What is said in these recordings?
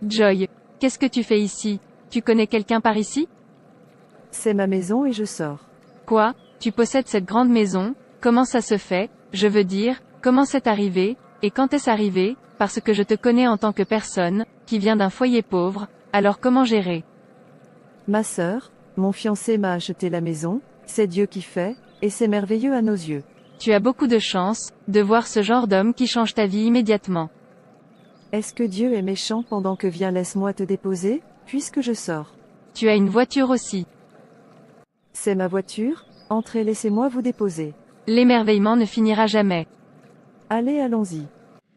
Joy, qu'est-ce que tu fais ici? Tu connais quelqu'un par ici? C'est ma maison et je sors. Quoi? Tu possèdes cette grande maison? Comment ça se fait? Je veux dire, comment c'est arrivé? Et quand est-ce arrivé? Parce que je te connais en tant que personne, qui vient d'un foyer pauvre, alors comment gérer? Ma sœur, mon fiancé m'a acheté la maison, c'est Dieu qui fait, et c'est merveilleux à nos yeux. Tu as beaucoup de chance, de voir ce genre d'homme qui change ta vie immédiatement. Est-ce que Dieu est méchant pendant que viens laisse-moi te déposer, puisque je sors? Tu as une voiture aussi. C'est ma voiture, entrez laissez-moi vous déposer. L'émerveillement ne finira jamais. Allez allons-y.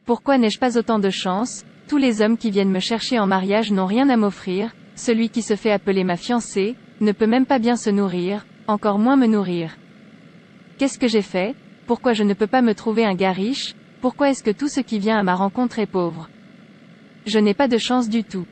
Pourquoi n'ai-je pas autant de chance? Tous les hommes qui viennent me chercher en mariage n'ont rien à m'offrir, celui qui se fait appeler ma fiancée, ne peut même pas bien se nourrir, encore moins me nourrir. Qu'est-ce que j'ai fait? Pourquoi je ne peux pas me trouver un gars riche? Pourquoi est-ce que tout ce qui vient à ma rencontre est pauvre? Je n'ai pas de chance du tout.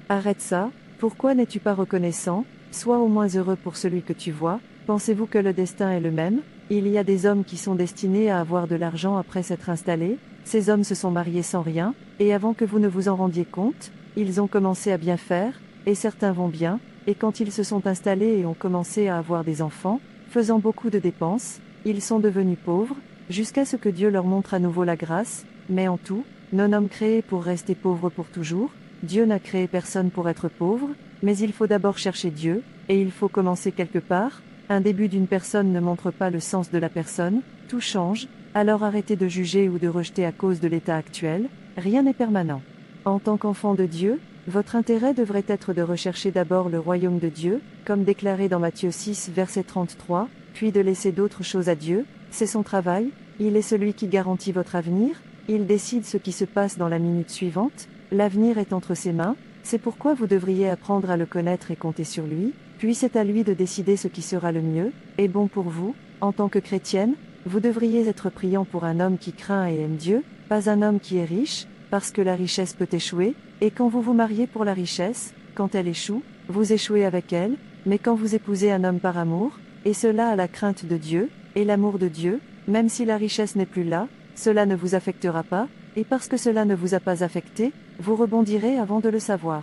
Arrête ça, pourquoi n'es-tu pas reconnaissant? Sois au moins heureux pour celui que tu vois. Pensez-vous que le destin est le même? Il y a des hommes qui sont destinés à avoir de l'argent après s'être installés, ces hommes se sont mariés sans rien, et avant que vous ne vous en rendiez compte, ils ont commencé à bien faire, et certains vont bien, et quand ils se sont installés et ont commencé à avoir des enfants, faisant beaucoup de dépenses, ils sont devenus pauvres, jusqu'à ce que Dieu leur montre à nouveau la grâce, mais en tout, non homme créé pour rester pauvre pour toujours, Dieu n'a créé personne pour être pauvre, mais il faut d'abord chercher Dieu, et il faut commencer quelque part. Un début d'une personne ne montre pas le sens de la personne, tout change, alors arrêtez de juger ou de rejeter à cause de l'état actuel, rien n'est permanent. En tant qu'enfant de Dieu, votre intérêt devrait être de rechercher d'abord le royaume de Dieu, comme déclaré dans Matthieu 6 verset 33, puis de laisser d'autres choses à Dieu, c'est son travail, il est celui qui garantit votre avenir, il décide ce qui se passe dans la minute suivante, l'avenir est entre ses mains, c'est pourquoi vous devriez apprendre à le connaître et compter sur lui, puis c'est à lui de décider ce qui sera le mieux, et bon pour vous, en tant que chrétienne, vous devriez être priant pour un homme qui craint et aime Dieu, pas un homme qui est riche, parce que la richesse peut échouer, et quand vous vous mariez pour la richesse, quand elle échoue, vous échouez avec elle, mais quand vous épousez un homme par amour, et cela à la crainte de Dieu, et l'amour de Dieu, même si la richesse n'est plus là, cela ne vous affectera pas, et parce que cela ne vous a pas affecté, vous rebondirez avant de le savoir.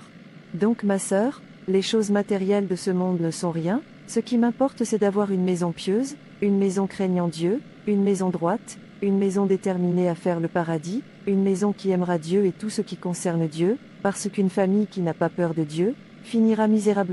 Donc ma sœur, les choses matérielles de ce monde ne sont rien, ce qui m'importe c'est d'avoir une maison pieuse, une maison craignant Dieu, une maison droite, une maison déterminée à faire le paradis, une maison qui aimera Dieu et tout ce qui concerne Dieu, parce qu'une famille qui n'a pas peur de Dieu, finira misérablement.